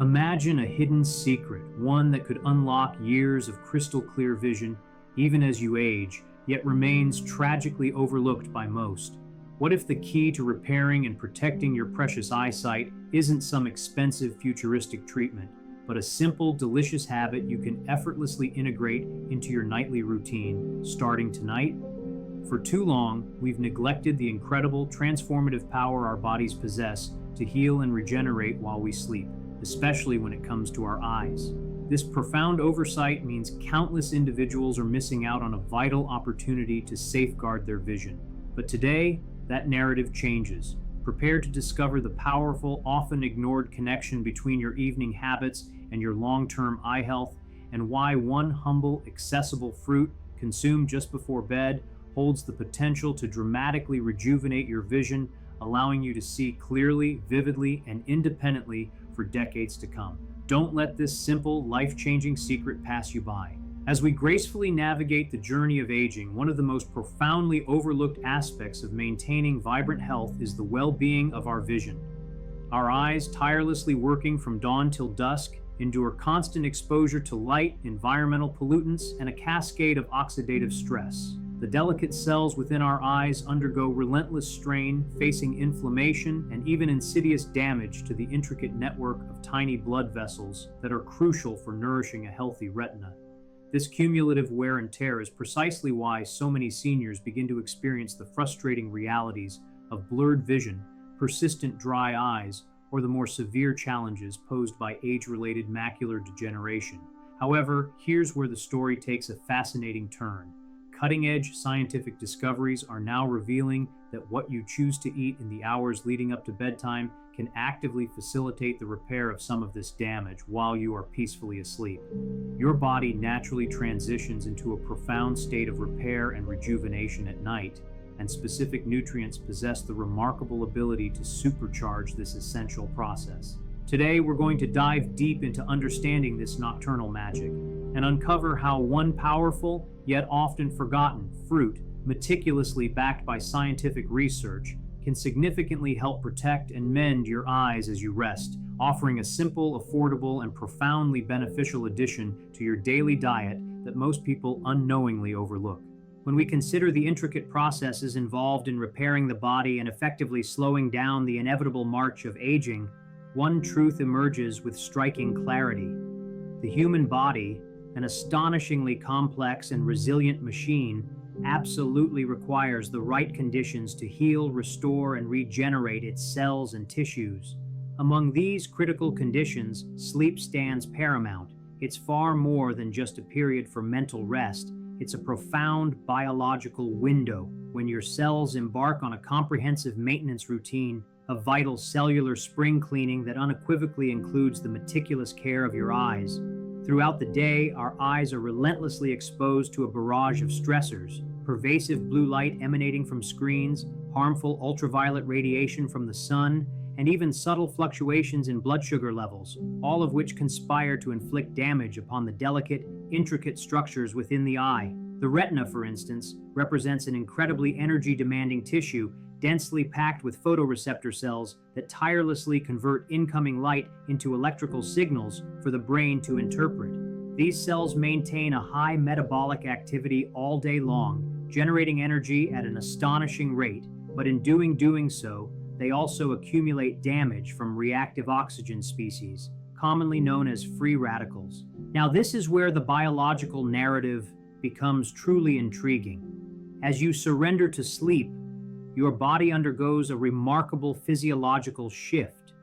Imagine a hidden secret, one that could unlock years of crystal clear vision even as you age, yet remains tragically overlooked by most. What if the key to repairing and protecting your precious eyesight isn't some expensive futuristic treatment, but a simple, delicious habit you can effortlessly integrate into your nightly routine, starting tonight? For too long, we've neglected the incredible, transformative power our bodies possess to heal and regenerate while we sleep, especially when it comes to our eyes. This profound oversight means countless individuals are missing out on a vital opportunity to safeguard their vision. But today, that narrative changes. Prepare to discover the powerful, often ignored connection between your evening habits and your long-term eye health, and why one humble, accessible fruit consumed just before bed holds the potential to dramatically rejuvenate your vision, allowing you to see clearly, vividly, and independently for decades to come. Don't let this simple, life-changing secret pass you by. As we gracefully navigate the journey of aging, one of the most profoundly overlooked aspects of maintaining vibrant health is the well-being of our vision. Our eyes, tirelessly working from dawn till dusk, endure constant exposure to light, environmental pollutants, and a cascade of oxidative stress. The delicate cells within our eyes undergo relentless strain, facing inflammation and even insidious damage to the intricate network of tiny blood vessels that are crucial for nourishing a healthy retina. This cumulative wear and tear is precisely why so many seniors begin to experience the frustrating realities of blurred vision, persistent dry eyes, or the more severe challenges posed by age-related macular degeneration. However, here's where the story takes a fascinating turn. Cutting-edge scientific discoveries are now revealing that what you choose to eat in the hours leading up to bedtime can actively facilitate the repair of some of this damage while you are peacefully asleep. Your body naturally transitions into a profound state of repair and rejuvenation at night, and specific nutrients possess the remarkable ability to supercharge this essential process. Today, we're going to dive deep into understanding this nocturnal magic and uncover how one powerful, yet often forgotten, fruit, meticulously backed by scientific research, can significantly help protect and mend your eyes as you rest, offering a simple, affordable, and profoundly beneficial addition to your daily diet that most people unknowingly overlook. When we consider the intricate processes involved in repairing the body and effectively slowing down the inevitable march of aging, one truth emerges with striking clarity. The human body, an astonishingly complex and resilient machine, absolutely requires the right conditions to heal, restore, and regenerate its cells and tissues. Among these critical conditions, sleep stands paramount. It's far more than just a period for mental rest. It's a profound biological window when your cells embark on a comprehensive maintenance routine, a vital cellular spring cleaning that unequivocally includes the meticulous care of your eyes. Throughout the day, our eyes are relentlessly exposed to a barrage of stressors: pervasive blue light emanating from screens, harmful ultraviolet radiation from the sun, and even subtle fluctuations in blood sugar levels, all of which conspire to inflict damage upon the delicate, intricate structures within the eye. The retina, for instance, represents an incredibly energy-demanding tissue densely packed with photoreceptor cells that tirelessly convert incoming light into electrical signals for the brain to interpret. These cells maintain a high metabolic activity all day long, generating energy at an astonishing rate, but in doing so, they also accumulate damage from reactive oxygen species, commonly known as free radicals. Now, this is where the biological narrative becomes truly intriguing. As you surrender to sleep, your body undergoes a remarkable physiological shift,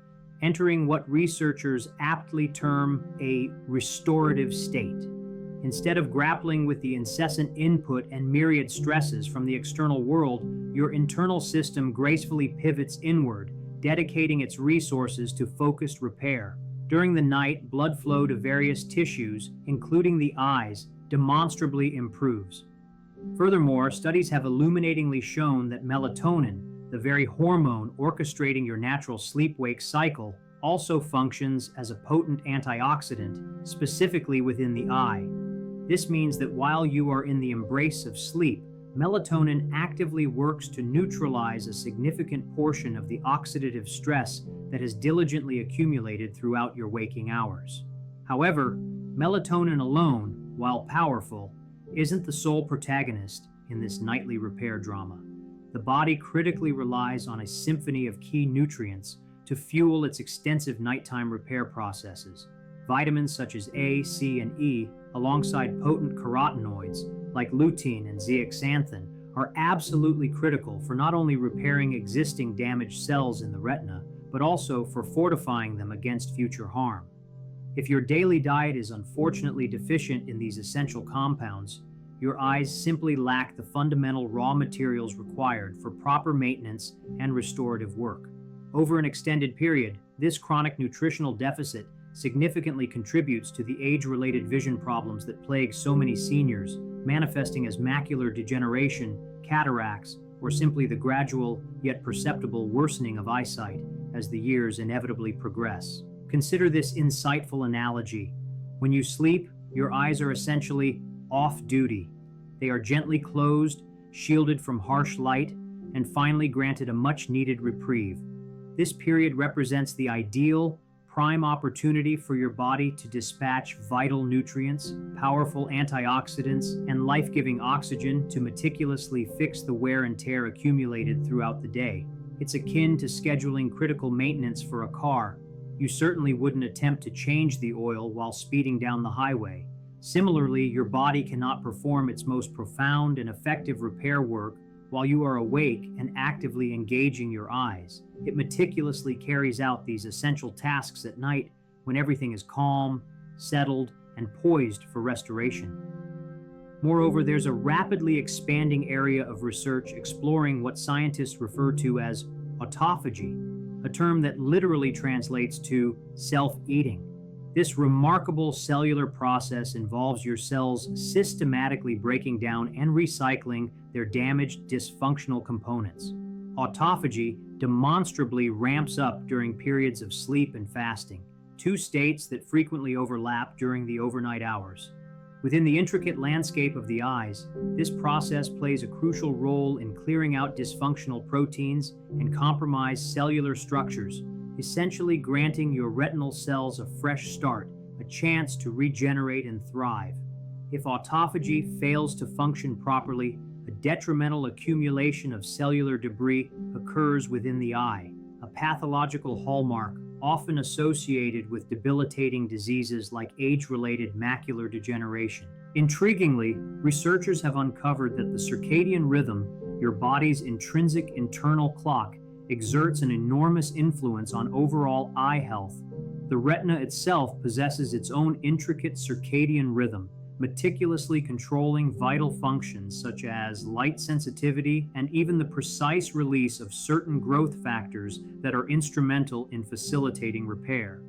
entering what researchers aptly term a restorative state. Instead of grappling with the incessant input and myriad stresses from the external world, your internal system gracefully pivots inward, dedicating its resources to focused repair. During the night, blood flow to various tissues, including the eyes, demonstrably improves. Furthermore, studies have illuminatingly shown that melatonin, the very hormone orchestrating your natural sleep-wake cycle, also functions as a potent antioxidant, specifically within the eye. This means that while you are in the embrace of sleep, melatonin actively works to neutralize a significant portion of the oxidative stress that has diligently accumulated throughout your waking hours. However, melatonin alone, while powerful, isn't the sole protagonist in this nightly repair drama. The body critically relies on a symphony of key nutrients to fuel its extensive nighttime repair processes. Vitamins such as A, C, and E, alongside potent carotenoids like lutein and zeaxanthin, are absolutely critical for not only repairing existing damaged cells in the retina, but also for fortifying them against future harm. If your daily diet is unfortunately deficient in these essential compounds, your eyes simply lack the fundamental raw materials required for proper maintenance and restorative work. Over an extended period, this chronic nutritional deficit significantly contributes to the age-related vision problems that plague so many seniors, manifesting as macular degeneration, cataracts, or simply the gradual yet perceptible worsening of eyesight as the years inevitably progress. Consider this insightful analogy. When you sleep, your eyes are essentially off-duty. They are gently closed, shielded from harsh light, and finally granted a much-needed reprieve. This period represents the ideal, prime opportunity for your body to dispatch vital nutrients, powerful antioxidants, and life-giving oxygen to meticulously fix the wear and tear accumulated throughout the day. It's akin to scheduling critical maintenance for a car. You certainly wouldn't attempt to change the oil while speeding down the highway. Similarly, your body cannot perform its most profound and effective repair work while you are awake and actively engaging your eyes. It meticulously carries out these essential tasks at night when everything is calm, settled, and poised for restoration. Moreover, there's a rapidly expanding area of research exploring what scientists refer to as autophagy, a term that literally translates to self-eating. This remarkable cellular process involves your cells systematically breaking down and recycling their damaged, dysfunctional components. Autophagy demonstrably ramps up during periods of sleep and fasting, two states that frequently overlap during the overnight hours. Within the intricate landscape of the eyes, this process plays a crucial role in clearing out dysfunctional proteins and compromised cellular structures, essentially granting your retinal cells a fresh start, a chance to regenerate and thrive. If autophagy fails to function properly, a detrimental accumulation of cellular debris occurs within the eye, a pathological hallmark often associated with debilitating diseases like age-related macular degeneration. Intriguingly, researchers have uncovered that the circadian rhythm, your body's intrinsic internal clock, exerts an enormous influence on overall eye health. The retina itself possesses its own intricate circadian rhythm, meticulously controlling vital functions such as light sensitivity and even the precise release of certain growth factors that are instrumental in facilitating repair.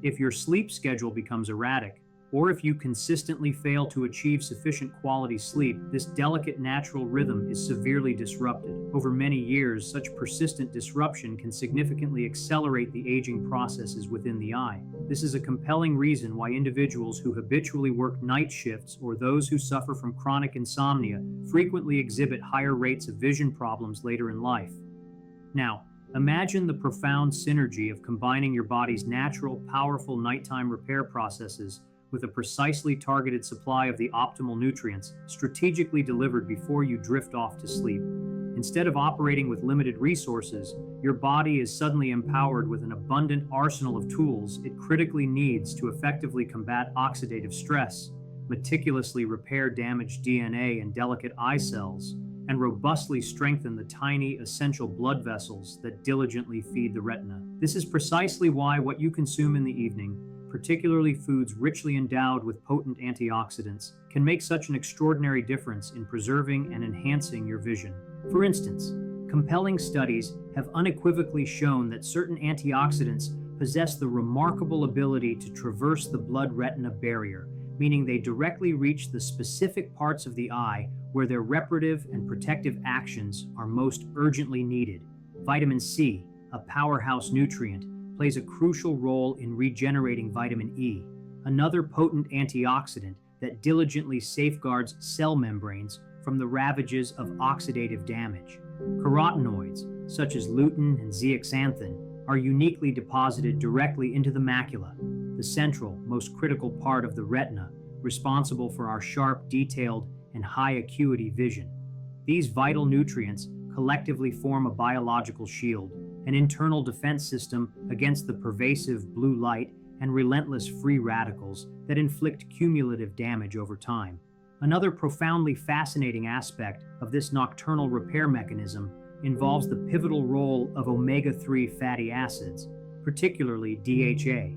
If your sleep schedule becomes erratic, or if you consistently fail to achieve sufficient quality sleep, this delicate natural rhythm is severely disrupted. Over many years, such persistent disruption can significantly accelerate the aging processes within the eye. This is a compelling reason why individuals who habitually work night shifts or those who suffer from chronic insomnia frequently exhibit higher rates of vision problems later in life. Now, imagine the profound synergy of combining your body's natural, powerful nighttime repair processes with a precisely targeted supply of the optimal nutrients strategically delivered before you drift off to sleep. Instead of operating with limited resources, your body is suddenly empowered with an abundant arsenal of tools it critically needs to effectively combat oxidative stress, meticulously repair damaged DNA and delicate eye cells, and robustly strengthen the tiny, essential blood vessels that diligently feed the retina. This is precisely why what you consume in the evening, particularly foods richly endowed with potent antioxidants, can make such an extraordinary difference in preserving and enhancing your vision. For instance, compelling studies have unequivocally shown that certain antioxidants possess the remarkable ability to traverse the blood-retina barrier, meaning they directly reach the specific parts of the eye where their reparative and protective actions are most urgently needed. Vitamin C, a powerhouse nutrient, plays a crucial role in regenerating vitamin E, another potent antioxidant that diligently safeguards cell membranes from the ravages of oxidative damage. Carotenoids, such as lutein and zeaxanthin, are uniquely deposited directly into the macula, the central, most critical part of the retina, responsible for our sharp, detailed, and high acuity vision. These vital nutrients collectively form a biological shield, an internal defense system against the pervasive blue light and relentless free radicals that inflict cumulative damage over time. Another profoundly fascinating aspect of this nocturnal repair mechanism involves the pivotal role of omega-3 fatty acids, particularly DHA.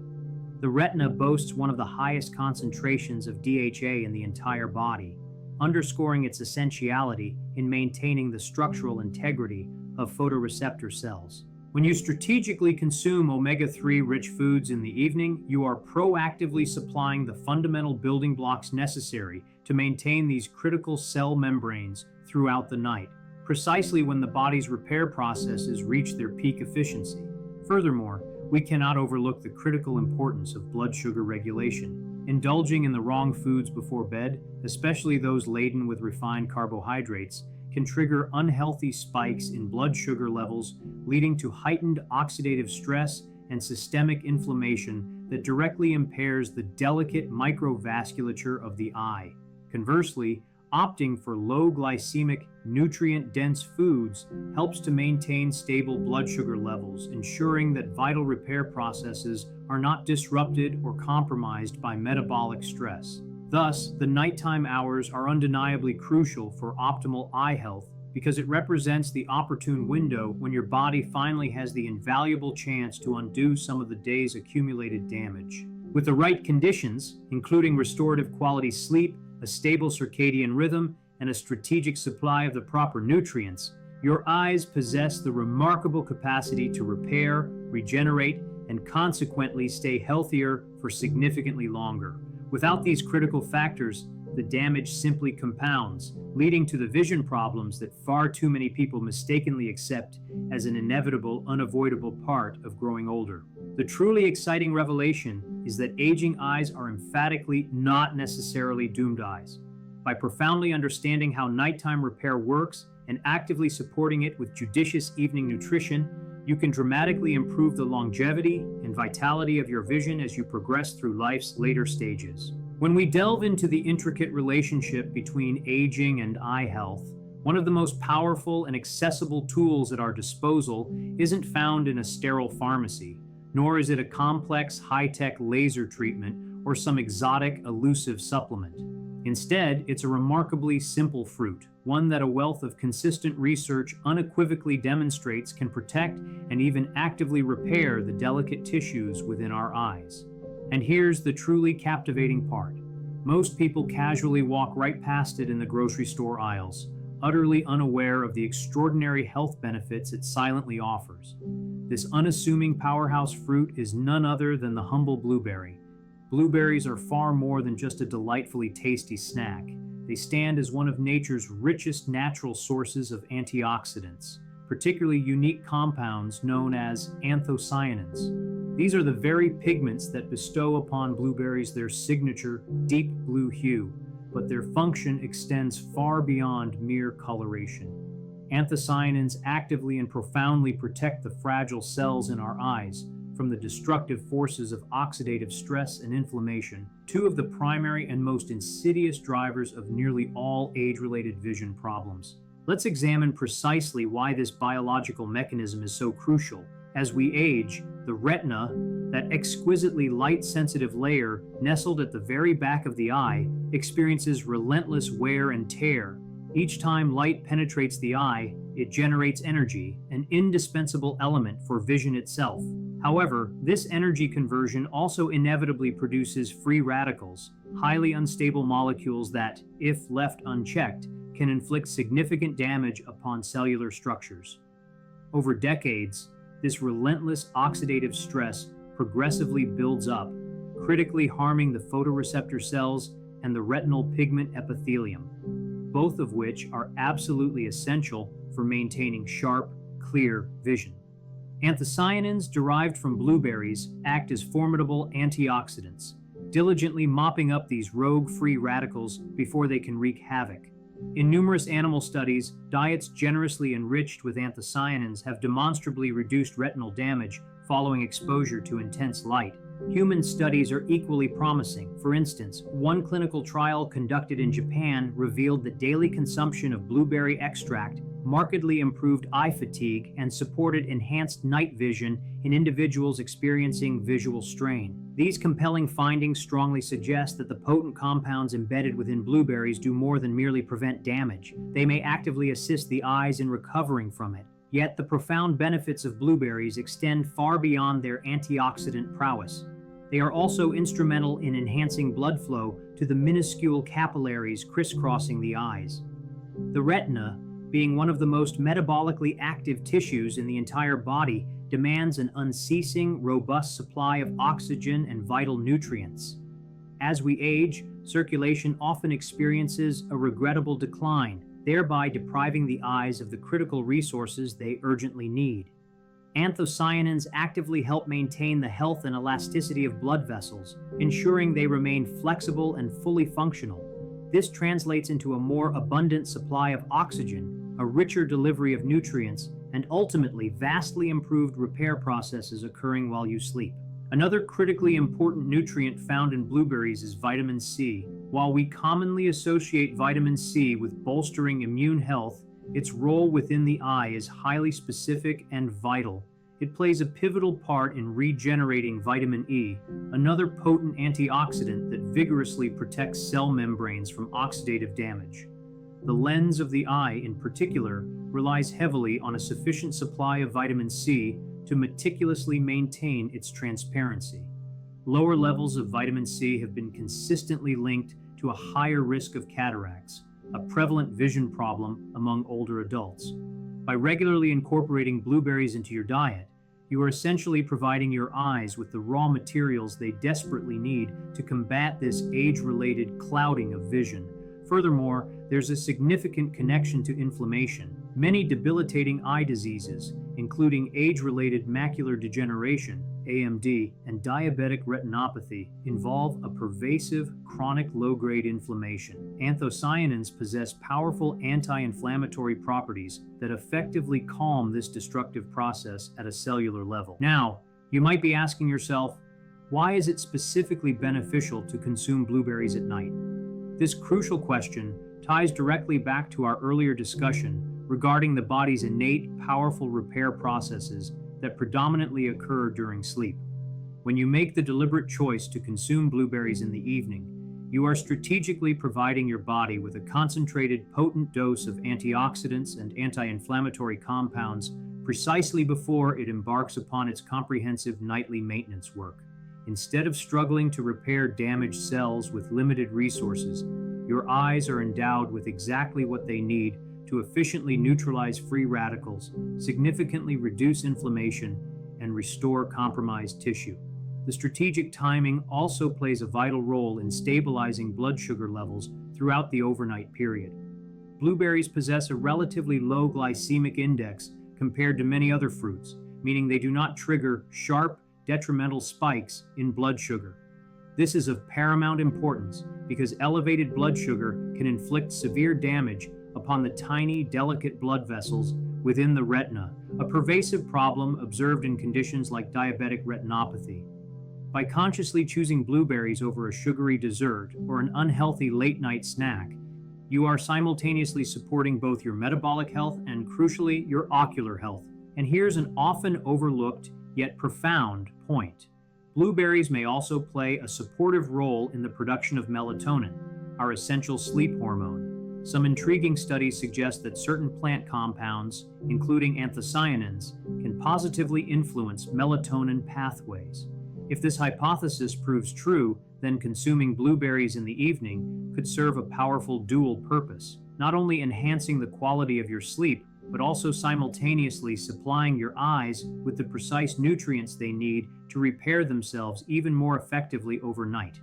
The retina boasts one of the highest concentrations of DHA in the entire body, underscoring its essentiality in maintaining the structural integrity of photoreceptor cells. When you strategically consume omega-3 rich foods in the evening, you are proactively supplying the fundamental building blocks necessary to maintain these critical cell membranes throughout the night, precisely when the body's repair processes reach their peak efficiency. Furthermore, we cannot overlook the critical importance of blood sugar regulation. Indulging in the wrong foods before bed, especially those laden with refined carbohydrates, can trigger unhealthy spikes in blood sugar levels, leading to heightened oxidative stress and systemic inflammation that directly impairs the delicate microvasculature of the eye. Conversely, opting for low glycemic, nutrient-dense foods helps to maintain stable blood sugar levels, ensuring that vital repair processes are not disrupted or compromised by metabolic stress. Thus, the nighttime hours are undeniably crucial for optimal eye health because it represents the opportune window when your body finally has the invaluable chance to undo some of the day's accumulated damage. With the right conditions, including restorative quality sleep, a stable circadian rhythm, and a strategic supply of the proper nutrients, your eyes possess the remarkable capacity to repair, regenerate, and consequently stay healthier for significantly longer. Without these critical factors, the damage simply compounds, leading to the vision problems that far too many people mistakenly accept as an inevitable, unavoidable part of growing older. The truly exciting revelation is that aging eyes are emphatically not necessarily doomed eyes. By profoundly understanding how nighttime repair works and actively supporting it with judicious evening nutrition, you can dramatically improve the longevity and vitality of your vision as you progress through life's later stages. When we delve into the intricate relationship between aging and eye health, one of the most powerful and accessible tools at our disposal isn't found in a sterile pharmacy, nor is it a complex, high-tech laser treatment or some exotic, elusive supplement. Instead, it's a remarkably simple fruit, one that a wealth of consistent research unequivocally demonstrates can protect and even actively repair the delicate tissues within our eyes. And here's the truly captivating part. Most people casually walk right past it in the grocery store aisles, utterly unaware of the extraordinary health benefits it silently offers. This unassuming powerhouse fruit is none other than the humble blueberry. Blueberries are far more than just a delightfully tasty snack. They stand as one of nature's richest natural sources of antioxidants, particularly unique compounds known as anthocyanins. These are the very pigments that bestow upon blueberries their signature deep blue hue, but their function extends far beyond mere coloration. Anthocyanins actively and profoundly protect the fragile cells in our eyes from the destructive forces of oxidative stress and inflammation, two of the primary and most insidious drivers of nearly all age-related vision problems. Let's examine precisely why this biological mechanism is so crucial. As we age, the retina, that exquisitely light-sensitive layer nestled at the very back of the eye, experiences relentless wear and tear. Each time light penetrates the eye, it generates energy, an indispensable element for vision itself. However, this energy conversion also inevitably produces free radicals, highly unstable molecules that, if left unchecked, can inflict significant damage upon cellular structures. Over decades, this relentless oxidative stress progressively builds up, critically harming the photoreceptor cells and the retinal pigment epithelium, both of which are absolutely essential for maintaining sharp, clear vision. Anthocyanins derived from blueberries act as formidable antioxidants, diligently mopping up these rogue free radicals before they can wreak havoc. In numerous animal studies, diets generously enriched with anthocyanins have demonstrably reduced retinal damage following exposure to intense light. Human studies are equally promising. For instance, one clinical trial conducted in Japan revealed that daily consumption of blueberry extract markedly improved eye fatigue and supported enhanced night vision in individuals experiencing visual strain. These compelling findings strongly suggest that the potent compounds embedded within blueberries do more than merely prevent damage. They may actively assist the eyes in recovering from it. Yet the profound benefits of blueberries extend far beyond their antioxidant prowess. They are also instrumental in enhancing blood flow to the minuscule capillaries crisscrossing the eyes. The retina, being one of the most metabolically active tissues in the entire body, demands an unceasing, robust supply of oxygen and vital nutrients. As we age, circulation often experiences a regrettable decline, thereby depriving the eyes of the critical resources they urgently need. Anthocyanins actively help maintain the health and elasticity of blood vessels, ensuring they remain flexible and fully functional. This translates into a more abundant supply of oxygen, a richer delivery of nutrients, and ultimately vastly improved repair processes occurring while you sleep. Another critically important nutrient found in blueberries is vitamin C. While we commonly associate vitamin C with bolstering immune health, its role within the eye is highly specific and vital. It plays a pivotal part in regenerating vitamin E, another potent antioxidant that vigorously protects cell membranes from oxidative damage. The lens of the eye, in particular, relies heavily on a sufficient supply of vitamin C to meticulously maintain its transparency. Lower levels of vitamin C have been consistently linked to a higher risk of cataracts, a prevalent vision problem among older adults. By regularly incorporating blueberries into your diet, you are essentially providing your eyes with the raw materials they desperately need to combat this age-related clouding of vision. Furthermore, there's a significant connection to inflammation. Many debilitating eye diseases, including age-related macular degeneration, AMD, and diabetic retinopathy, involve a pervasive, chronic low-grade inflammation. Anthocyanins possess powerful anti-inflammatory properties that effectively calm this destructive process at a cellular level. Now, you might be asking yourself, why is it specifically beneficial to consume blueberries at night? This crucial question ties directly back to our earlier discussion regarding the body's innate, powerful repair processes that predominantly occur during sleep. When you make the deliberate choice to consume blueberries in the evening, you are strategically providing your body with a concentrated, potent dose of antioxidants and anti-inflammatory compounds precisely before it embarks upon its comprehensive nightly maintenance work. Instead of struggling to repair damaged cells with limited resources, your eyes are endowed with exactly what they need to efficiently neutralize free radicals, significantly reduce inflammation, and restore compromised tissue. The strategic timing also plays a vital role in stabilizing blood sugar levels throughout the overnight period. Blueberries possess a relatively low glycemic index compared to many other fruits, meaning they do not trigger sharp, detrimental spikes in blood sugar. This is of paramount importance because elevated blood sugar can inflict severe damage upon the tiny, delicate blood vessels within the retina, a pervasive problem observed in conditions like diabetic retinopathy. By consciously choosing blueberries over a sugary dessert or an unhealthy late-night snack, you are simultaneously supporting both your metabolic health and, crucially, your ocular health. And here's an often overlooked yet profound point. Blueberries may also play a supportive role in the production of melatonin, our essential sleep hormone. Some intriguing studies suggest that certain plant compounds, including anthocyanins, can positively influence melatonin pathways. If this hypothesis proves true, then consuming blueberries in the evening could serve a powerful dual purpose, not only enhancing the quality of your sleep, but also simultaneously supplying your eyes with the precise nutrients they need to repair themselves even more effectively overnight.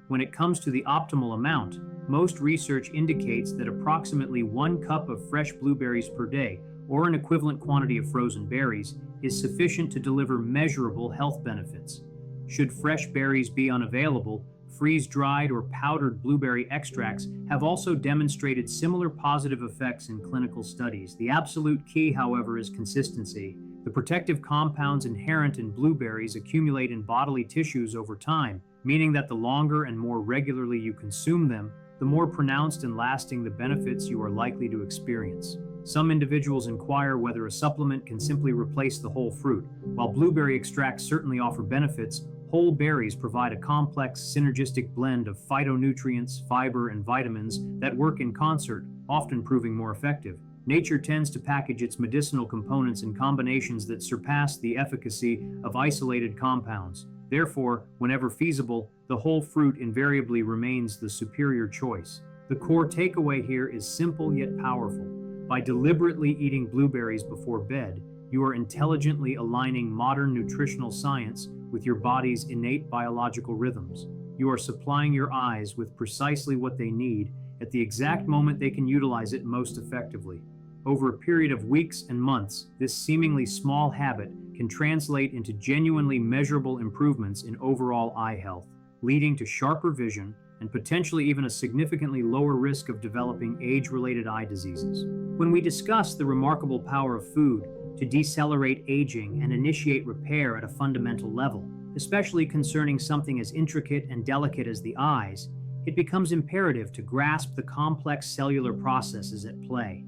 When it comes to the optimal amount, most research indicates that approximately 1 cup of fresh blueberries per day, or an equivalent quantity of frozen berries, is sufficient to deliver measurable health benefits. Should fresh berries be unavailable, freeze-dried or powdered blueberry extracts have also demonstrated similar positive effects in clinical studies. The absolute key, however, is consistency. The The protective compounds inherent in blueberries accumulate in bodily tissues over time, meaning that the longer and more regularly you consume them, the more pronounced and lasting the benefits you are likely to experience. Some individuals inquire whether a supplement can simply replace the whole fruit. While blueberry extracts certainly offer benefits, whole berries provide a complex, synergistic blend of phytonutrients, fiber, and vitamins that work in concert, often proving more effective. Nature tends to package its medicinal components in combinations that surpass the efficacy of isolated compounds. Therefore, whenever feasible, the whole fruit invariably remains the superior choice. The core takeaway here is simple yet powerful. By deliberately eating blueberries before bed, you are intelligently aligning modern nutritional science with your body's innate biological rhythms. You are supplying your eyes with precisely what they need at the exact moment they can utilize it most effectively. Over a period of weeks and months, this seemingly small habit can translate into genuinely measurable improvements in overall eye health, leading to sharper vision and potentially even a significantly lower risk of developing age-related eye diseases. When we discuss the remarkable power of food to decelerate aging and initiate repair at a fundamental level, especially concerning something as intricate and delicate as the eyes, it becomes imperative to grasp the complex cellular processes at play.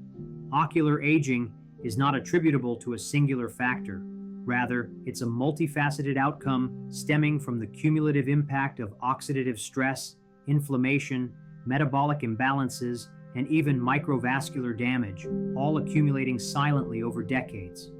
Ocular aging is not attributable to a singular factor. Rather, it's a multifaceted outcome stemming from the cumulative impact of oxidative stress, inflammation, metabolic imbalances, and even microvascular damage, all accumulating silently over decades.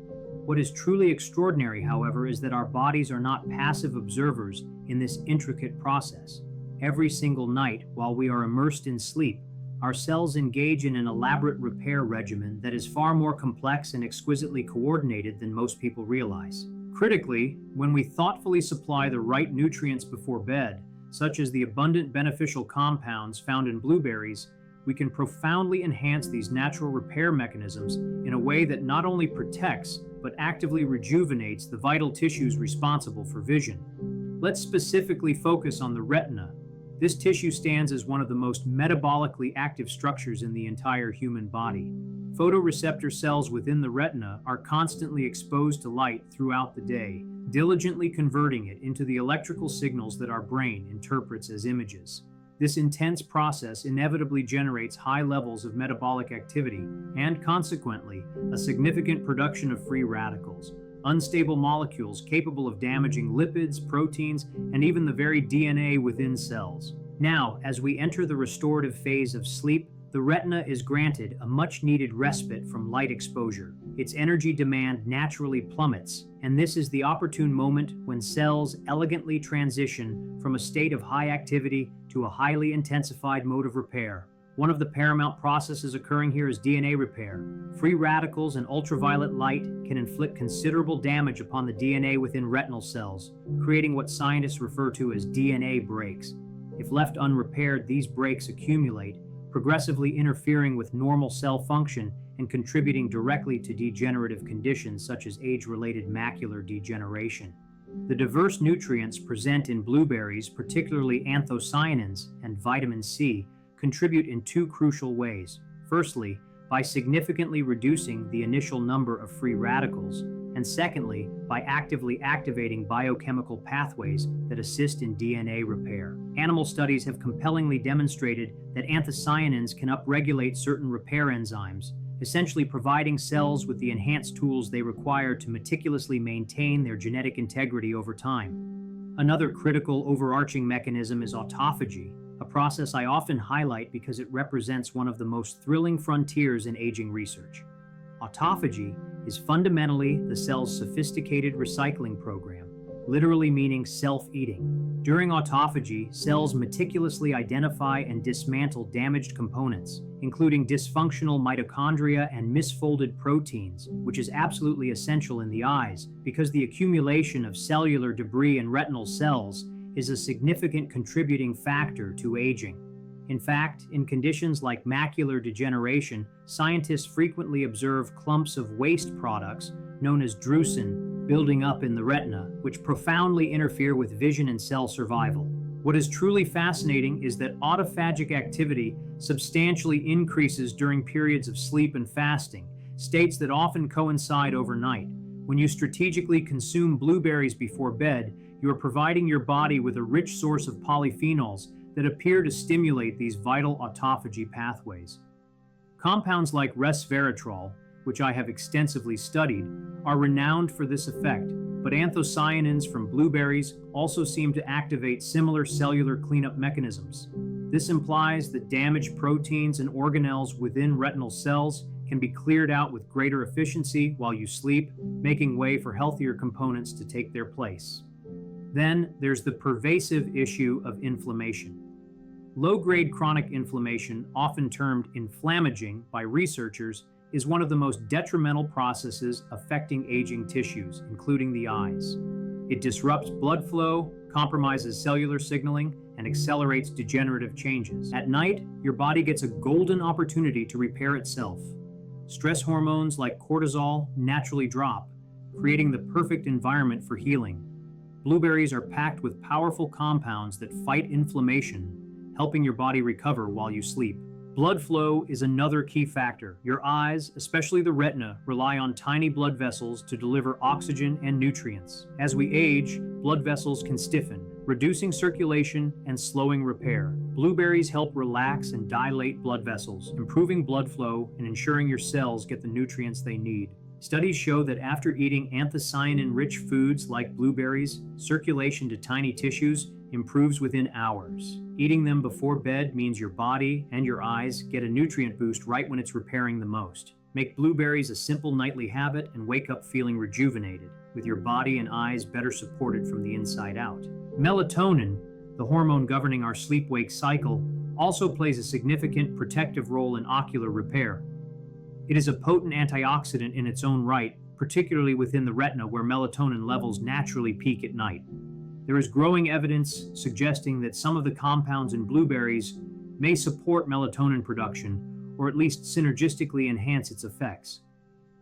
What is truly extraordinary, however, is that our bodies are not passive observers in this intricate process. Every single night, while we are immersed in sleep, our cells engage in an elaborate repair regimen that is far more complex and exquisitely coordinated than most people realize. Critically, when we thoughtfully supply the right nutrients before bed, such as the abundant beneficial compounds found in blueberries, we can profoundly enhance these natural repair mechanisms in a way that not only protects, but actively rejuvenates the vital tissues responsible for vision. Let's specifically focus on the retina. This tissue stands as one of the most metabolically active structures in the entire human body. Photoreceptor cells within the retina are constantly exposed to light throughout the day, diligently converting it into the electrical signals that our brain interprets as images. This intense process inevitably generates high levels of metabolic activity and, consequently, a significant production of free radicals, unstable molecules capable of damaging lipids, proteins, and even the very DNA within cells. Now, as we enter the restorative phase of sleep, the retina is granted a much-needed respite from light exposure. Its energy demand naturally plummets, and this is the opportune moment when cells elegantly transition from a state of high activity to a highly intensified mode of repair. One of the paramount processes occurring here is DNA repair. Free radicals and ultraviolet light can inflict considerable damage upon the DNA within retinal cells, creating what scientists refer to as DNA breaks. If left unrepaired, these breaks accumulate, progressively interfering with normal cell function and contributing directly to degenerative conditions such as age-related macular degeneration. The diverse nutrients present in blueberries, particularly anthocyanins and vitamin C, contribute in two crucial ways. Firstly, by significantly reducing the initial number of free radicals, and secondly, by actively activating biochemical pathways that assist in DNA repair. Animal studies have compellingly demonstrated that anthocyanins can upregulate certain repair enzymes, essentially providing cells with the enhanced tools they require to meticulously maintain their genetic integrity over time. Another critical overarching mechanism is autophagy, a process I often highlight because it represents one of the most thrilling frontiers in aging research. Autophagy is fundamentally the cell's sophisticated recycling program, literally meaning self-eating. During autophagy, cells meticulously identify and dismantle damaged components, including dysfunctional mitochondria and misfolded proteins, which is absolutely essential in the eyes because the accumulation of cellular debris in retinal cells is a significant contributing factor to aging. In fact, in conditions like macular degeneration, scientists frequently observe clumps of waste products, known as drusen, building up in the retina, which profoundly interfere with vision and cell survival. What is truly fascinating is that autophagic activity substantially increases during periods of sleep and fasting, states that often coincide overnight, When you strategically consume blueberries before bed, you are providing your body with a rich source of polyphenols that appear to stimulate these vital autophagy pathways. Compounds like resveratrol, which I have extensively studied, are renowned for this effect, but anthocyanins from blueberries also seem to activate similar cellular cleanup mechanisms. This implies that damaged proteins and organelles within retinal cells can be cleared out with greater efficiency while you sleep, making way for healthier components to take their place. Then there's the pervasive issue of inflammation. Low-grade chronic inflammation, often termed inflammaging by researchers, is one of the most detrimental processes affecting aging tissues, including the eyes. It disrupts blood flow, compromises cellular signaling, and accelerates degenerative changes. At night, your body gets a golden opportunity to repair itself. Stress hormones like cortisol naturally drop, creating the perfect environment for healing. Blueberries are packed with powerful compounds that fight inflammation, helping your body recover while you sleep. Blood flow is another key factor. Your eyes, especially the retina, rely on tiny blood vessels to deliver oxygen and nutrients. As we age, blood vessels can stiffen, reducing circulation and slowing repair. Blueberries help relax and dilate blood vessels, improving blood flow and ensuring your cells get the nutrients they need. Studies show that after eating anthocyanin-rich foods like blueberries, circulation to tiny tissues improves within hours. Eating them before bed means your body and your eyes get a nutrient boost right when it's repairing the most. Make blueberries a simple nightly habit and wake up feeling rejuvenated, with your body and eyes better supported from the inside out. Melatonin, the hormone governing our sleep-wake cycle, also plays a significant protective role in ocular repair. It is a potent antioxidant in its own right, particularly within the retina where melatonin levels naturally peak at night. There is growing evidence suggesting that some of the compounds in blueberries may support melatonin production, or at least synergistically enhance its effects.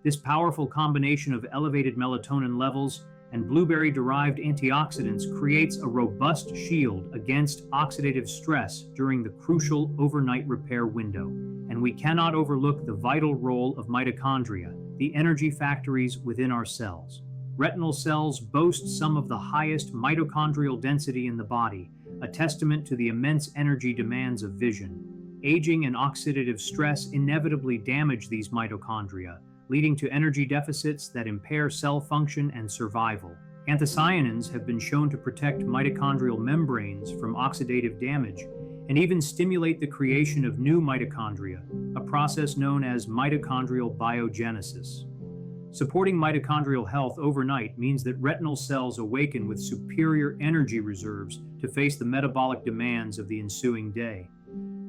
This powerful combination of elevated melatonin levels and blueberry-derived antioxidants creates a robust shield against oxidative stress during the crucial overnight repair window. And we cannot overlook the vital role of mitochondria, the energy factories within our cells. Retinal cells boast some of the highest mitochondrial density in the body, a testament to the immense energy demands of vision. Aging and oxidative stress inevitably damage these mitochondria, leading to energy deficits that impair cell function and survival. Anthocyanins have been shown to protect mitochondrial membranes from oxidative damage and even stimulate the creation of new mitochondria, a process known as mitochondrial biogenesis. Supporting mitochondrial health overnight means that retinal cells awaken with superior energy reserves to face the metabolic demands of the ensuing day.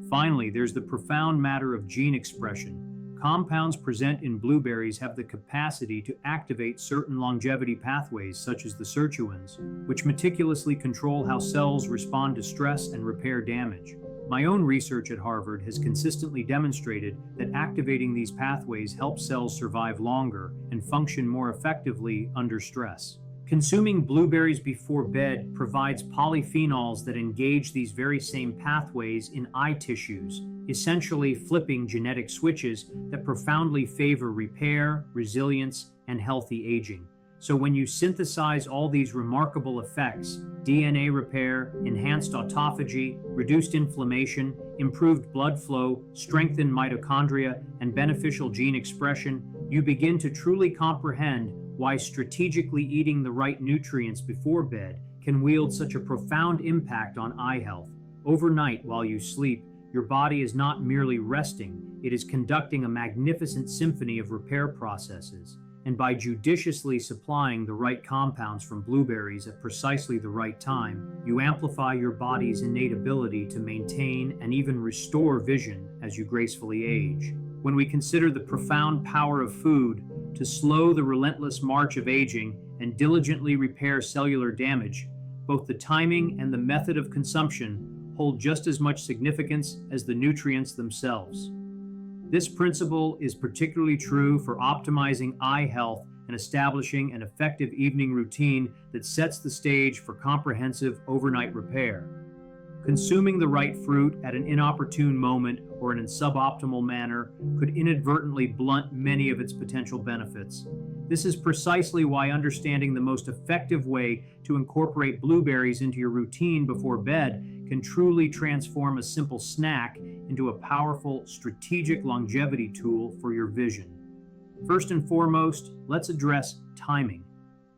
Finally, there's the profound matter of gene expression. Compounds present in blueberries have the capacity to activate certain longevity pathways, such as the sirtuins, which meticulously control how cells respond to stress and repair damage. My own research at Harvard has consistently demonstrated that activating these pathways helps cells survive longer and function more effectively under stress. Consuming blueberries before bed provides polyphenols that engage these very same pathways in eye tissues, essentially flipping genetic switches that profoundly favor repair, resilience, and healthy aging. So when you synthesize all these remarkable effects, DNA repair, enhanced autophagy, reduced inflammation, improved blood flow, strengthened mitochondria, and beneficial gene expression, you begin to truly comprehend why strategically eating the right nutrients before bed can wield such a profound impact on eye health. Overnight, while you sleep, your body is not merely resting, it is conducting a magnificent symphony of repair processes. And by judiciously supplying the right compounds from blueberries at precisely the right time, you amplify your body's innate ability to maintain and even restore vision as you gracefully age. When we consider the profound power of food to slow the relentless march of aging and diligently repair cellular damage, both the timing and the method of consumption hold just as much significance as the nutrients themselves. This principle is particularly true for optimizing eye health and establishing an effective evening routine that sets the stage for comprehensive overnight repair. Consuming the right fruit at an inopportune moment or in a suboptimal manner could inadvertently blunt many of its potential benefits. This is precisely why understanding the most effective way to incorporate blueberries into your routine before bed can truly transform a simple snack into a powerful strategic longevity tool for your vision. First and foremost, let's address timing.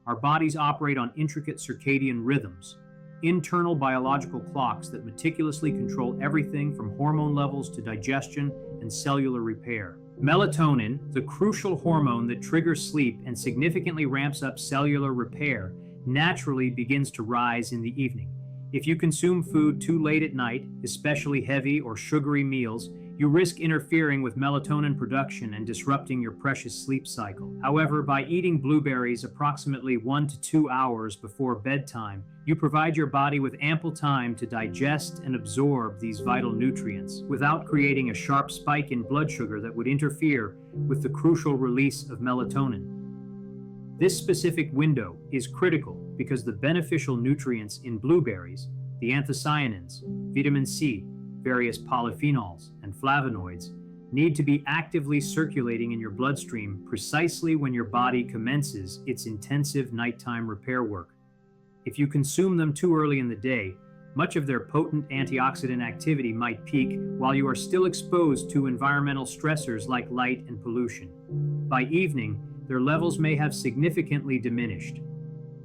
Our bodies operate on intricate circadian rhythms, internal biological clocks that meticulously control everything from hormone levels to digestion and cellular repair. Melatonin, the crucial hormone that triggers sleep and significantly ramps up cellular repair, naturally begins to rise in the evening. If you consume food too late at night, especially heavy or sugary meals, you risk interfering with melatonin production and disrupting your precious sleep cycle. However, by eating blueberries approximately 1 to 2 hours before bedtime, you provide your body with ample time to digest and absorb these vital nutrients without creating a sharp spike in blood sugar that would interfere with the crucial release of melatonin. This specific window is critical because the beneficial nutrients in blueberries, the anthocyanins, vitamin C, various polyphenols, and flavonoids, need to be actively circulating in your bloodstream precisely when your body commences its intensive nighttime repair work. If you consume them too early in the day, much of their potent antioxidant activity might peak while you are still exposed to environmental stressors like light and pollution. By evening, their levels may have significantly diminished.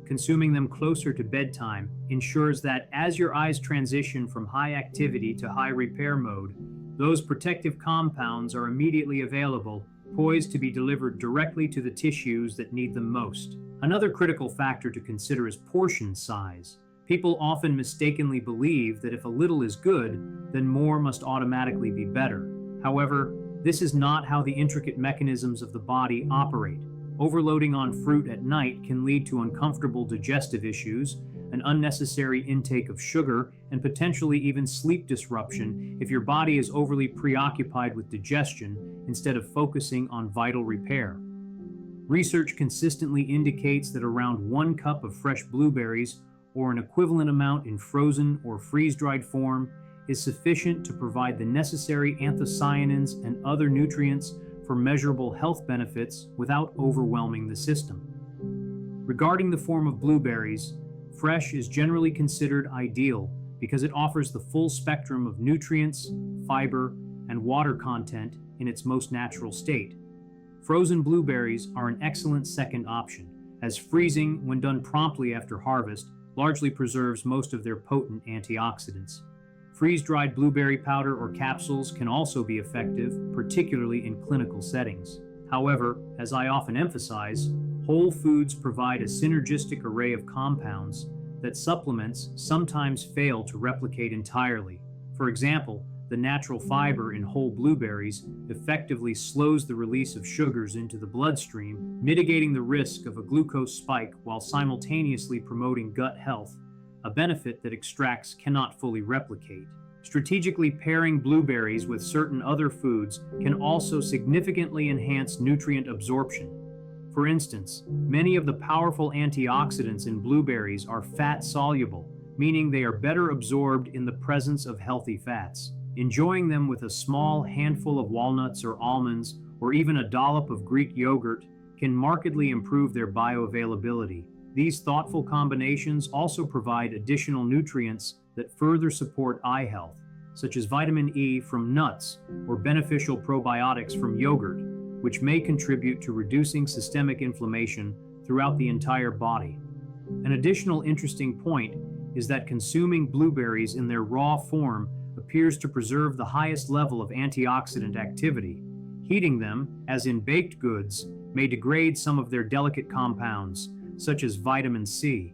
Consuming them closer to bedtime ensures that as your eyes transition from high activity to high repair mode, those protective compounds are immediately available, poised to be delivered directly to the tissues that need them most. Another critical factor to consider is portion size. People often mistakenly believe that if a little is good, then more must automatically be better. However, this is not how the intricate mechanisms of the body operate. Overloading on fruit at night can lead to uncomfortable digestive issues, an unnecessary intake of sugar, and potentially even sleep disruption if your body is overly preoccupied with digestion instead of focusing on vital repair. Research consistently indicates that around 1 cup of fresh blueberries, or an equivalent amount in frozen or freeze-dried form, is sufficient to provide the necessary anthocyanins and other nutrients for measurable health benefits without overwhelming the system. Regarding the form of blueberries, fresh is generally considered ideal because it offers the full spectrum of nutrients, fiber, and water content in its most natural state. Frozen blueberries are an excellent second option, as freezing, when done promptly after harvest, largely preserves most of their potent antioxidants. Freeze-dried blueberry powder or capsules can also be effective, particularly in clinical settings. However, as I often emphasize, whole foods provide a synergistic array of compounds that supplements sometimes fail to replicate entirely. For example, the natural fiber in whole blueberries effectively slows the release of sugars into the bloodstream, mitigating the risk of a glucose spike while simultaneously promoting gut health, a benefit that extracts cannot fully replicate. Strategically pairing blueberries with certain other foods can also significantly enhance nutrient absorption. For instance, many of the powerful antioxidants in blueberries are fat-soluble, meaning they are better absorbed in the presence of healthy fats. Enjoying them with a small handful of walnuts or almonds, or even a dollop of Greek yogurt, can markedly improve their bioavailability. These thoughtful combinations also provide additional nutrients that further support eye health, such as vitamin E from nuts or beneficial probiotics from yogurt, which may contribute to reducing systemic inflammation throughout the entire body. An additional interesting point is that consuming blueberries in their raw form appears to preserve the highest level of antioxidant activity. Heating them, as in baked goods, may degrade some of their delicate compounds, such as vitamin C.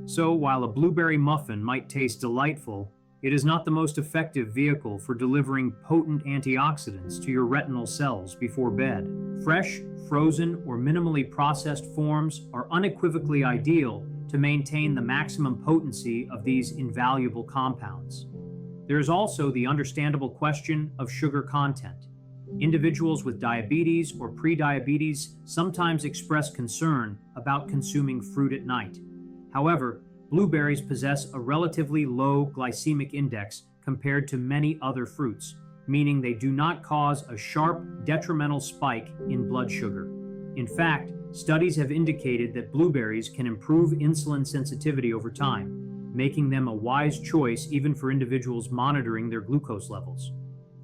So, while a blueberry muffin might taste delightful, it is not the most effective vehicle for delivering potent antioxidants to your retinal cells before bed. Fresh, frozen, or minimally processed forms are unequivocally ideal to maintain the maximum potency of these invaluable compounds. There is also the understandable question of sugar content. Individuals with diabetes or prediabetes sometimes express concern about consuming fruit at night. However, Blueberries possess a relatively low glycemic index compared to many other fruits, meaning they do not cause a sharp, detrimental spike in blood sugar. In fact, studies have indicated that blueberries can improve insulin sensitivity over time, making them a wise choice even for individuals monitoring their glucose levels.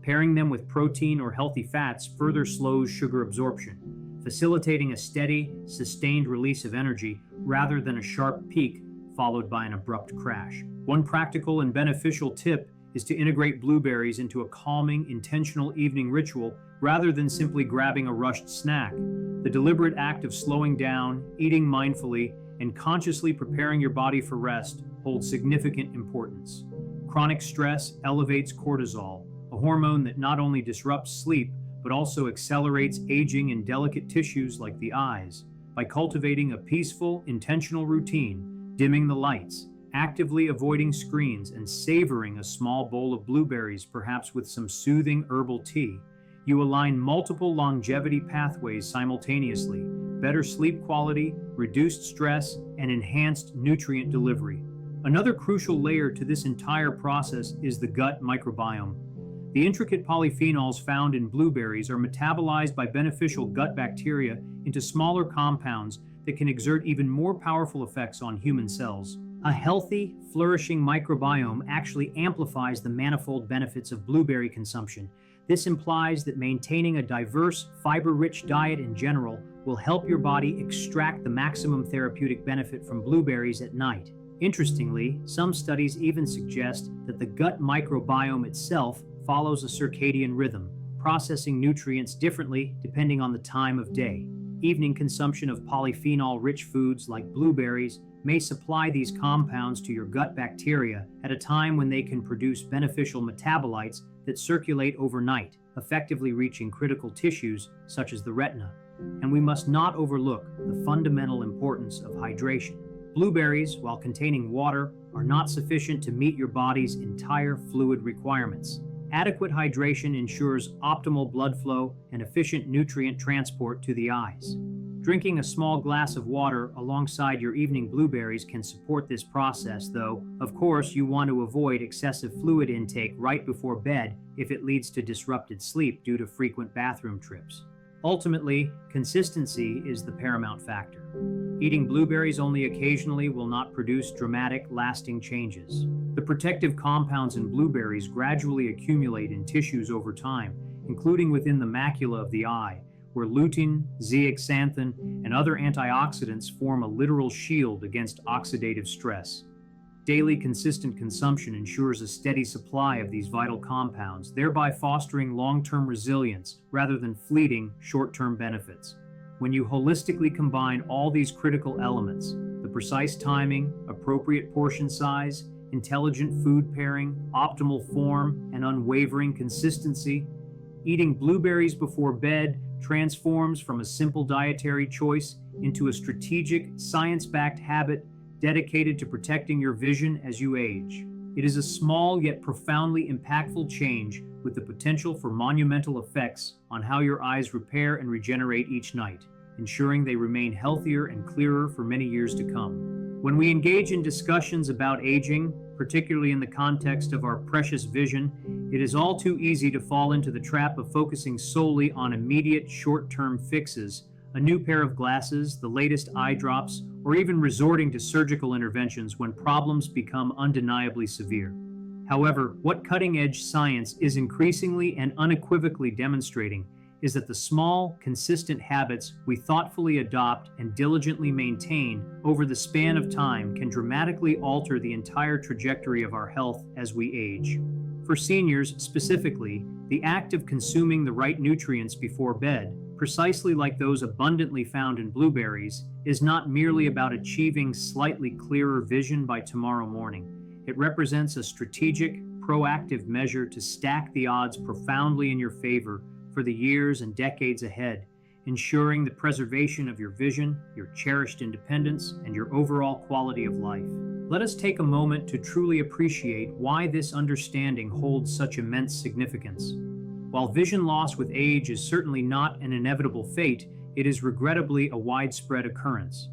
Pairing them with protein or healthy fats further slows sugar absorption, facilitating a steady, sustained release of energy rather than a sharp peak followed by an abrupt crash. One practical and beneficial tip is to integrate blueberries into a calming, intentional evening ritual rather than simply grabbing a rushed snack. The deliberate act of slowing down, eating mindfully, and consciously preparing your body for rest holds significant importance. Chronic stress elevates cortisol, a hormone that not only disrupts sleep, but also accelerates aging in delicate tissues like the eyes. By cultivating a peaceful, intentional routine, dimming the lights, actively avoiding screens, and savoring a small bowl of blueberries, perhaps with some soothing herbal tea, you align multiple longevity pathways simultaneously: better sleep quality, reduced stress, and enhanced nutrient delivery. Another crucial layer to this entire process is the gut microbiome. The intricate polyphenols found in blueberries are metabolized by beneficial gut bacteria into smaller compounds that can exert even more powerful effects on human cells. A healthy, flourishing microbiome actually amplifies the manifold benefits of blueberry consumption. This implies that maintaining a diverse, fiber-rich diet in general will help your body extract the maximum therapeutic benefit from blueberries at night. Interestingly, some studies even suggest that the gut microbiome itself follows a circadian rhythm, processing nutrients differently depending on the time of day. Evening consumption of polyphenol-rich foods like blueberries may supply these compounds to your gut bacteria at a time when they can produce beneficial metabolites that circulate overnight, effectively reaching critical tissues such as the retina. And we must not overlook the fundamental importance of hydration. Blueberries, while containing water, are not sufficient to meet your body's entire fluid requirements. Adequate hydration ensures optimal blood flow and efficient nutrient transport to the eyes. Drinking a small glass of water alongside your evening blueberries can support this process, though, of course, you want to avoid excessive fluid intake right before bed if it leads to disrupted sleep due to frequent bathroom trips. Ultimately, consistency is the paramount factor. Eating blueberries only occasionally will not produce dramatic, lasting changes. The protective compounds in blueberries gradually accumulate in tissues over time, including within the macula of the eye, where lutein, zeaxanthin, and other antioxidants form a literal shield against oxidative stress. Daily consistent consumption ensures a steady supply of these vital compounds, thereby fostering long-term resilience rather than fleeting short-term benefits. When you holistically combine all these critical elements, the precise timing, appropriate portion size, intelligent food pairing, optimal form, and unwavering consistency, eating blueberries before bed transforms from a simple dietary choice into a strategic, science-backed habit dedicated to protecting your vision as you age. It is a small yet profoundly impactful change with the potential for monumental effects on how your eyes repair and regenerate each night, ensuring they remain healthier and clearer for many years to come. When we engage in discussions about aging, particularly in the context of our precious vision, it is all too easy to fall into the trap of focusing solely on immediate short-term fixes, a new pair of glasses, the latest eye drops, or even resorting to surgical interventions when problems become undeniably severe. However, what cutting-edge science is increasingly and unequivocally demonstrating is that the small, consistent habits we thoughtfully adopt and diligently maintain over the span of time can dramatically alter the entire trajectory of our health as we age. For seniors specifically, the act of consuming the right nutrients before bed, precisely like those abundantly found in blueberries, is not merely about achieving slightly clearer vision by tomorrow morning. It represents a strategic, proactive measure to stack the odds profoundly in your favor for the years and decades ahead, ensuring the preservation of your vision, your cherished independence, and your overall quality of life. Let us take a moment to truly appreciate why this understanding holds such immense significance. While vision loss with age is certainly not an inevitable fate, it is regrettably a widespread occurrence.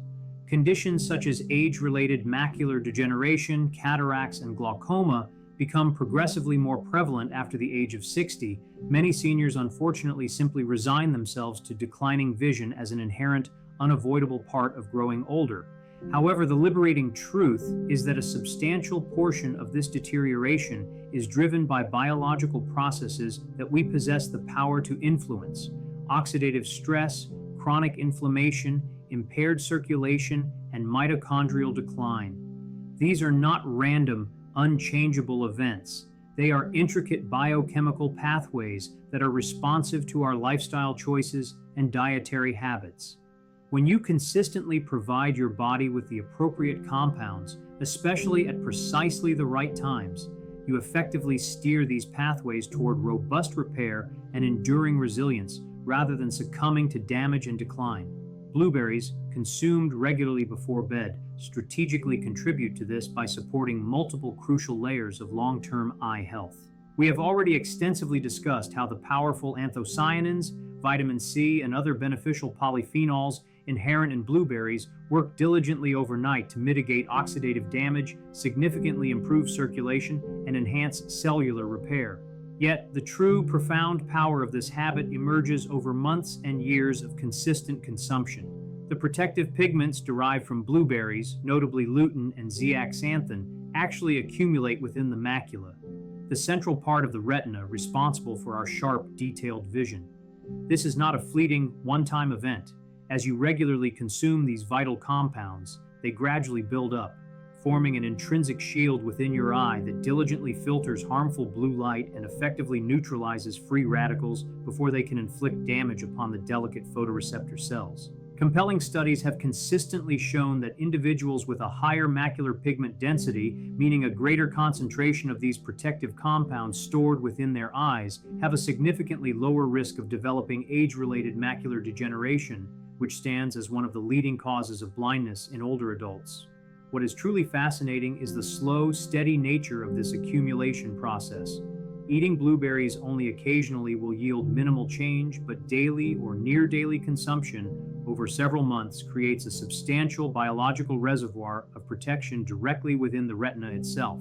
Conditions such as age-related macular degeneration, cataracts, and glaucoma become progressively more prevalent after the age of 60. Many seniors unfortunately simply resign themselves to declining vision as an inherent, unavoidable part of growing older. However, the liberating truth is that a substantial portion of this deterioration is driven by biological processes that we possess the power to influence: oxidative stress, chronic inflammation, impaired circulation, and mitochondrial decline. These are not random, unchangeable events. They are intricate biochemical pathways that are responsive to our lifestyle choices and dietary habits. When you consistently provide your body with the appropriate compounds, especially at precisely the right times, you effectively steer these pathways toward robust repair and enduring resilience rather than succumbing to damage and decline. Blueberries, consumed regularly before bed, strategically contribute to this by supporting multiple crucial layers of long-term eye health. We have already extensively discussed how the powerful anthocyanins, vitamin C, and other beneficial polyphenols inherent in blueberries work diligently overnight to mitigate oxidative damage, significantly improve circulation, and enhance cellular repair. Yet, the true, profound power of this habit emerges over months and years of consistent consumption. The protective pigments derived from blueberries, notably lutein and zeaxanthin, actually accumulate within the macula, the central part of the retina responsible for our sharp, detailed vision. This is not a fleeting, one-time event. As you regularly consume these vital compounds, they gradually build up, forming an intrinsic shield within your eye that diligently filters harmful blue light and effectively neutralizes free radicals before they can inflict damage upon the delicate photoreceptor cells. Compelling studies have consistently shown that individuals with a higher macular pigment density, meaning a greater concentration of these protective compounds stored within their eyes, have a significantly lower risk of developing age-related macular degeneration, which stands as one of the leading causes of blindness in older adults. What is truly fascinating is the slow, steady nature of this accumulation process. Eating blueberries only occasionally will yield minimal change, but daily or near-daily consumption over several months creates a substantial biological reservoir of protection directly within the retina itself.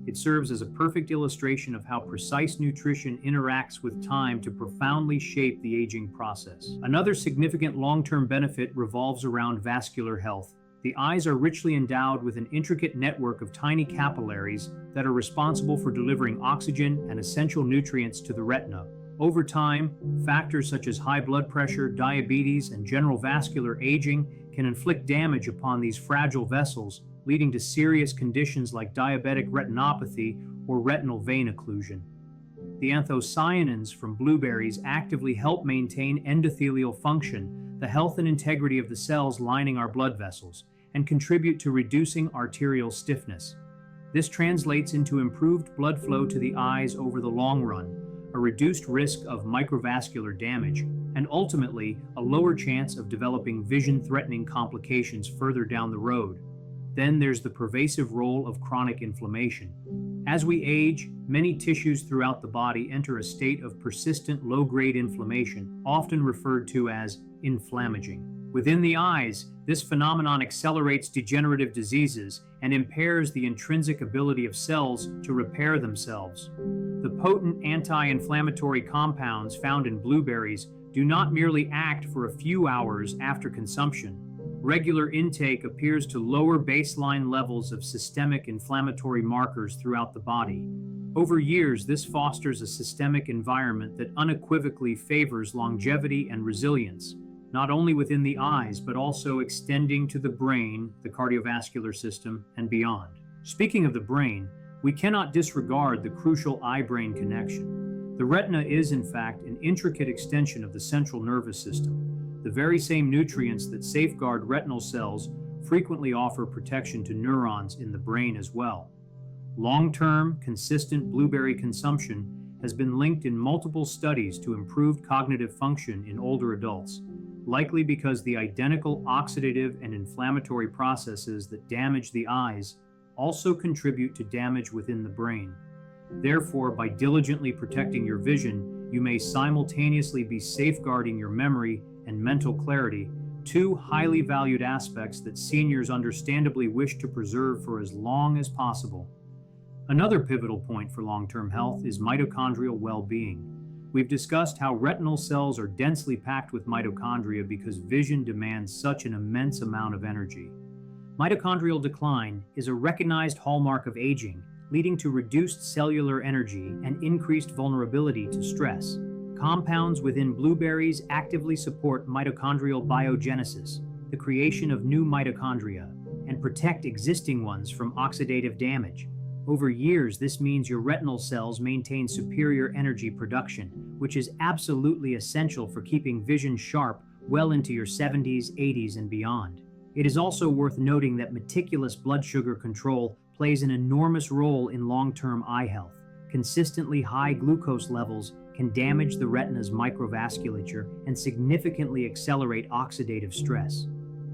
It serves as a perfect illustration of how precise nutrition interacts with time to profoundly shape the aging process. Another significant long-term benefit revolves around vascular health. The eyes are richly endowed with an intricate network of tiny capillaries that are responsible for delivering oxygen and essential nutrients to the retina. Over time, factors such as high blood pressure, diabetes, and general vascular aging can inflict damage upon these fragile vessels, leading to serious conditions like diabetic retinopathy or retinal vein occlusion. The anthocyanins from blueberries actively help maintain endothelial function, the health and integrity of the cells lining our blood vessels, and contribute to reducing arterial stiffness. This translates into improved blood flow to the eyes over the long run, a reduced risk of microvascular damage, and ultimately a lower chance of developing vision-threatening complications further down the road. Then there's the pervasive role of chronic inflammation. As we age, many tissues throughout the body enter a state of persistent low-grade inflammation, often referred to as inflammaging. Within the eyes, this phenomenon accelerates degenerative diseases and impairs the intrinsic ability of cells to repair themselves. The potent anti-inflammatory compounds found in blueberries do not merely act for a few hours after consumption. Regular intake appears to lower baseline levels of systemic inflammatory markers throughout the body. Over years, this fosters a systemic environment that unequivocally favors longevity and resilience, not only within the eyes, but also extending to the brain, the cardiovascular system, and beyond. Speaking of the brain, we cannot disregard the crucial eye-brain connection. The retina is, in fact, an intricate extension of the central nervous system. The very same nutrients that safeguard retinal cells frequently offer protection to neurons in the brain as well. Long-term, consistent blueberry consumption has been linked in multiple studies to improved cognitive function in older adults, likely because the identical oxidative and inflammatory processes that damage the eyes also contribute to damage within the brain. Therefore, by diligently protecting your vision, you may simultaneously be safeguarding your memory and mental clarity, two highly valued aspects that seniors understandably wish to preserve for as long as possible. Another pivotal point for long-term health is mitochondrial well-being. We've discussed how retinal cells are densely packed with mitochondria because vision demands such an immense amount of energy. Mitochondrial decline is a recognized hallmark of aging, leading to reduced cellular energy and increased vulnerability to stress. Compounds within blueberries actively support mitochondrial biogenesis, the creation of new mitochondria, and protect existing ones from oxidative damage. Over years, this means your retinal cells maintain superior energy production, which is absolutely essential for keeping vision sharp well into your 70s, 80s, and beyond. It is also worth noting that meticulous blood sugar control plays an enormous role in long-term eye health. Consistently high glucose levels can damage the retina's microvasculature and significantly accelerate oxidative stress.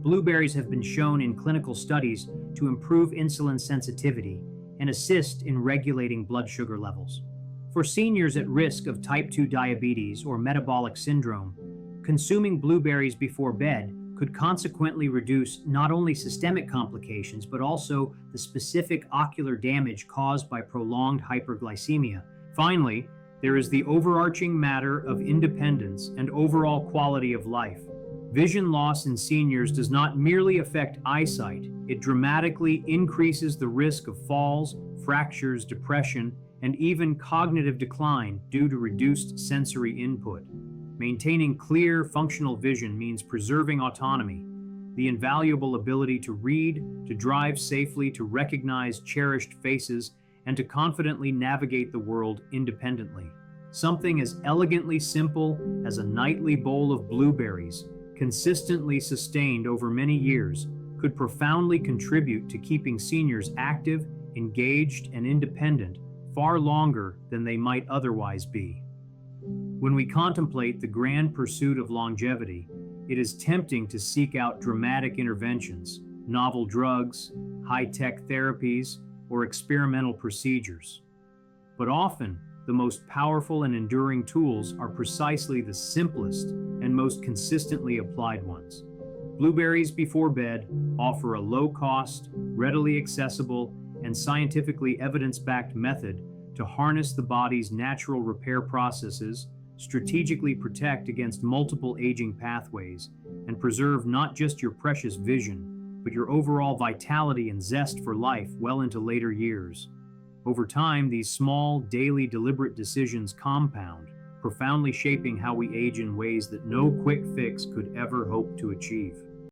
Blueberries have been shown in clinical studies to improve insulin sensitivity and assist in regulating blood sugar levels. For seniors at risk of type 2 diabetes or metabolic syndrome, consuming blueberries before bed could consequently reduce not only systemic complications but also the specific ocular damage caused by prolonged hyperglycemia. Finally, there is the overarching matter of independence and overall quality of life. Vision loss in seniors does not merely affect eyesight, it dramatically increases the risk of falls, fractures, depression, and even cognitive decline due to reduced sensory input. Maintaining clear, functional vision means preserving autonomy, the invaluable ability to read, to drive safely, to recognize cherished faces, and to confidently navigate the world independently. Something as elegantly simple as a nightly bowl of blueberries, consistently sustained over many years, could profoundly contribute to keeping seniors active, engaged, and independent far longer than they might otherwise be. When we contemplate the grand pursuit of longevity, it is tempting to seek out dramatic interventions, novel drugs, high-tech therapies, or experimental procedures. But often, the most powerful and enduring tools are precisely the simplest and most consistently applied ones. Blueberries before bed offer a low-cost, readily accessible, and scientifically evidence-backed method to harness the body's natural repair processes, strategically protect against multiple aging pathways, and preserve not just your precious vision, but your overall vitality and zest for life well into later years. Over time, these small, daily, deliberate decisions compound, profoundly shaping how we age in ways that no quick fix could ever hope to achieve.